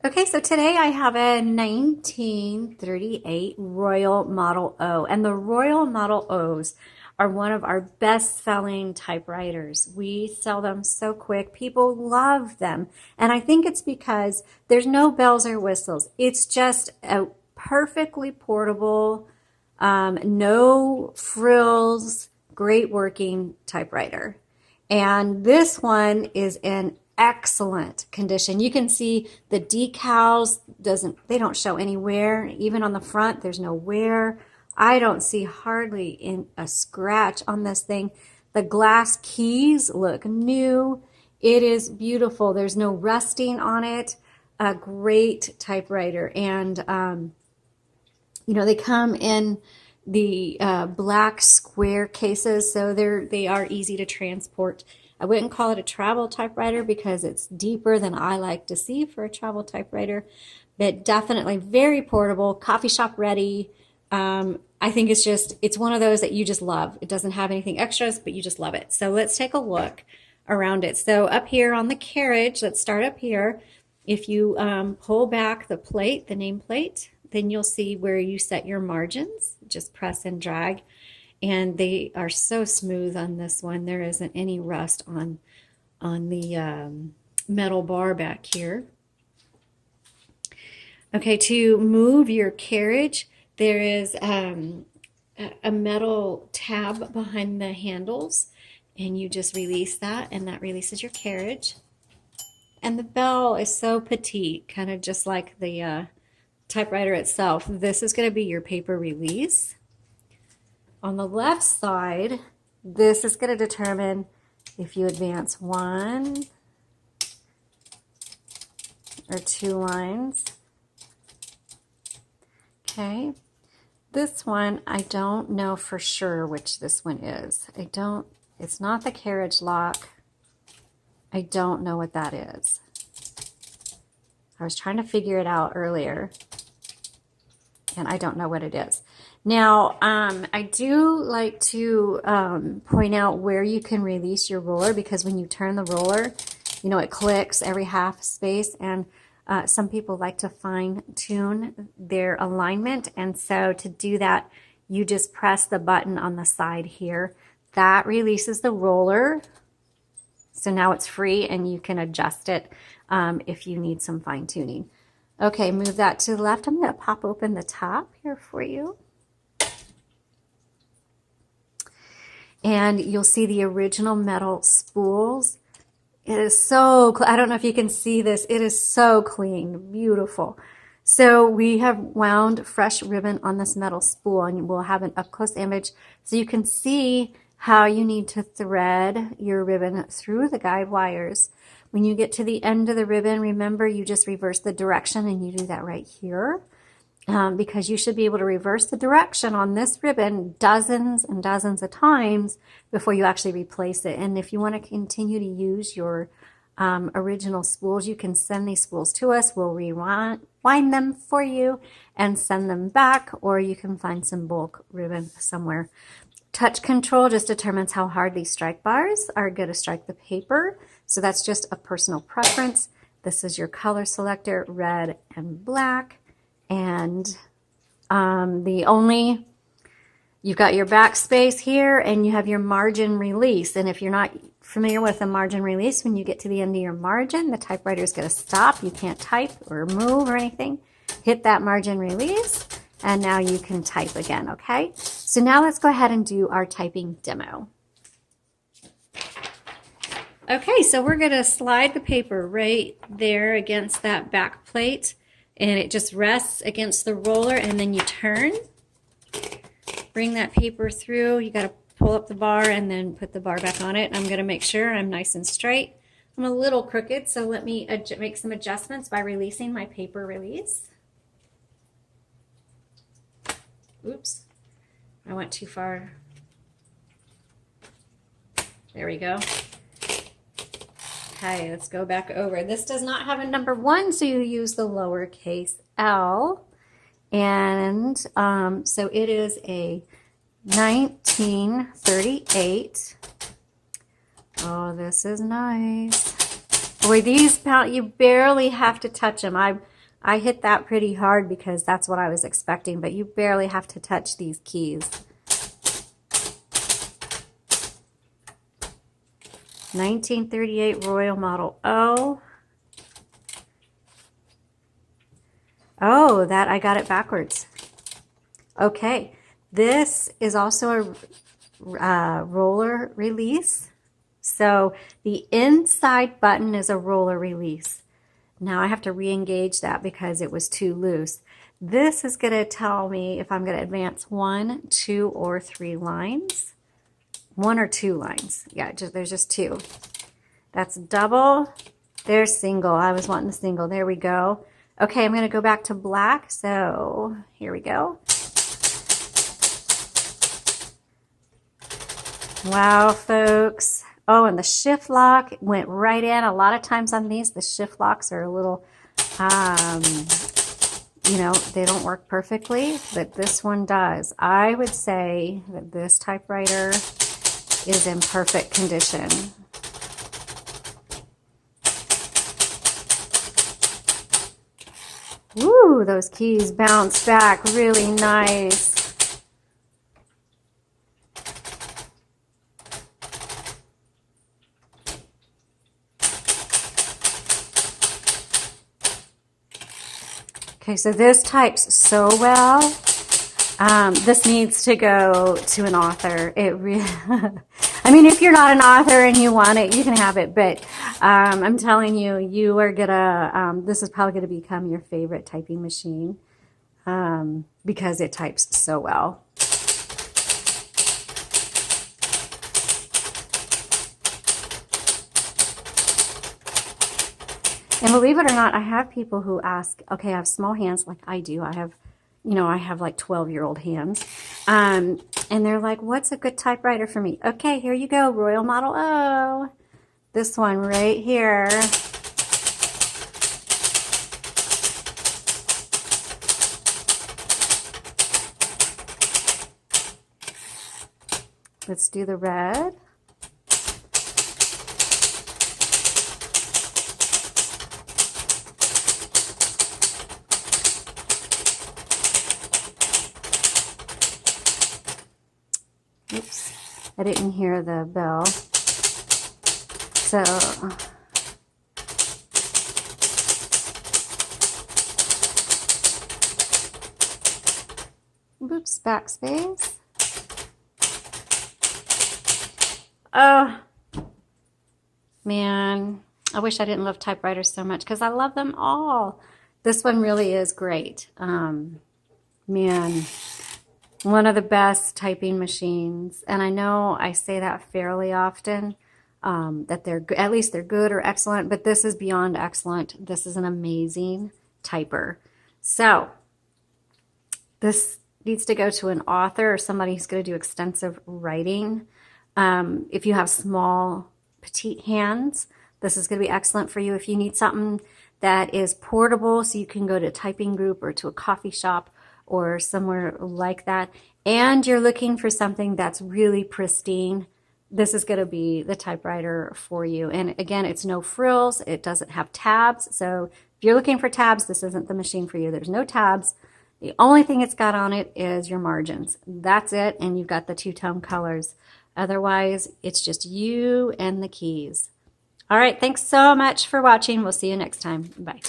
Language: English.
Okay, so today I have a 1938 Royal Model O, and the Royal Model O's are one of our best-selling typewriters. We sell them so quick. People love them, and I think it's because there's no bells or whistles. It's just a perfectly portable, no frills, great working typewriter. And this one is in excellent condition. You can see the decals they don't show any wear. Even on the front, there's no wear. I don't see hardly in a scratch on this thing. The glass keys look new. It is beautiful. There's no rusting on it. A great typewriter. And they come in the black square cases, so they are easy to transport. I wouldn't call it a travel typewriter because it's deeper than I like to see for a travel typewriter, but definitely very portable, coffee shop ready. I think it's one of those that you just love. It doesn't have anything extras, but you just love it. So let's take a look around it. So up here on the carriage, let's start up here. If you pull back the plate, the name plate, then you'll see where you set your margins. Just press and drag. And they are so smooth on this one. There isn't any rust on the metal bar back here. Okay, to move your carriage, there is a metal tab behind the handles, and you just release that, and that releases your carriage. And the bell is so petite, kind of just like the typewriter itself. This is going to be your paper release. On the left side, this is going to determine if you advance 1 or 2 lines. Okay. This one, I don't know for sure which this one is. It's not the carriage lock. I don't know what that is. I was trying to figure it out earlier, and I don't know what it is. Now, I do like to point out where you can release your roller, because when you turn the roller, it clicks every half space, and some people like to fine tune their alignment. And so to do that, you just press the button on the side here. That releases the roller. So now it's free and you can adjust it if you need some fine tuning. Okay, move that to the left. I'm going to pop open the top here for you. And you'll see the original metal spools. It is so, I don't know if you can see this. It is so clean, beautiful. So we have wound fresh ribbon on this metal spool, and we'll have an up-close image so you can see how you need to thread your ribbon through the guide wires. When you get to the end of the ribbon, remember you just reverse the direction, and you do that right here. Because you should be able to reverse the direction on this ribbon dozens and dozens of times before you actually replace it. And if you want to continue to use your original spools, you can send these spools to us. We'll rewind them for you and send them back, or you can find some bulk ribbon somewhere. Touch control just determines how hard these strike bars are going to strike the paper. So that's just a personal preference. This is your color selector, red and black. And you've got your backspace here, and you have your margin release. And if you're not familiar with a margin release, when you get to the end of your margin, the typewriter is going to stop. You can't type or move or anything. Hit that margin release, and now you can type again, okay? So now let's go ahead and do our typing demo. Okay, so we're going to slide the paper right there against that back plate. And it just rests against the roller, and then you turn, bring that paper through. You got to pull up the bar and then put the bar back on it. I'm going to make sure I'm nice and straight. I'm a little crooked, so let me make some adjustments by releasing my paper release. Oops, I went too far. There we go. Okay, let's go back over. This does not have a number 1, so you use the lowercase l. And so it is a 1938. Oh, this is nice. Boy, these you barely have to touch them. I hit that pretty hard because that's what I was expecting, but you barely have to touch these keys. 1938 Royal Model O. Oh, that I got it backwards. Okay, this is also a roller release. So the inside button is a roller release. Now I have to re-engage that because it was too loose. This is going to tell me if I'm going to advance 1, 2, or 3 lines. 1 or 2 lines. Yeah, there's just 2. That's double. There's single. I was wanting the single. There we go. Okay, I'm going to go back to black. So here we go. Wow, folks. Oh, and the shift lock went right in. A lot of times on these, the shift locks are a little, you know, they don't work perfectly, but this one does. I would say that this typewriter is in perfect condition. Woo, those keys bounce back really nice. Okay, so this types so well. This needs to go to an author. It really, I mean, if you're not an author and you want it, you can have it. But I'm telling you, you are gonna. This is probably gonna become your favorite typing machine because it types so well. And believe it or not, I have people who ask, okay, I have small hands like I do. I have, you know, I have like 12-year-old hands. And they're like, what's a good typewriter for me? Okay, here you go, Royal Model O. This one right here. Let's do the red. Oops, I didn't hear the bell. So, oops, backspace. Oh, man, I wish I didn't love typewriters so much because I love them all. This one really is great. Man. One of the best typing machines, and I know I say that fairly often, that they're at least they're good or excellent, but this is beyond excellent. This is an amazing typer. So this needs to go to an author or somebody who's going to do extensive writing. If you have small, petite hands, this is going to be excellent for you. If you need something that is portable, so you can go to a typing group or to a coffee shop or somewhere like that, and you're looking for something that's really pristine, this is going to be the typewriter for you. And again, it's no frills. It doesn't have tabs. So if you're looking for tabs, this isn't the machine for you. There's no tabs. The only thing it's got on it is your margins. That's it. And you've got the two-tone colors. Otherwise, it's just you and the keys. All right. Thanks so much for watching. We'll see you next time. Bye.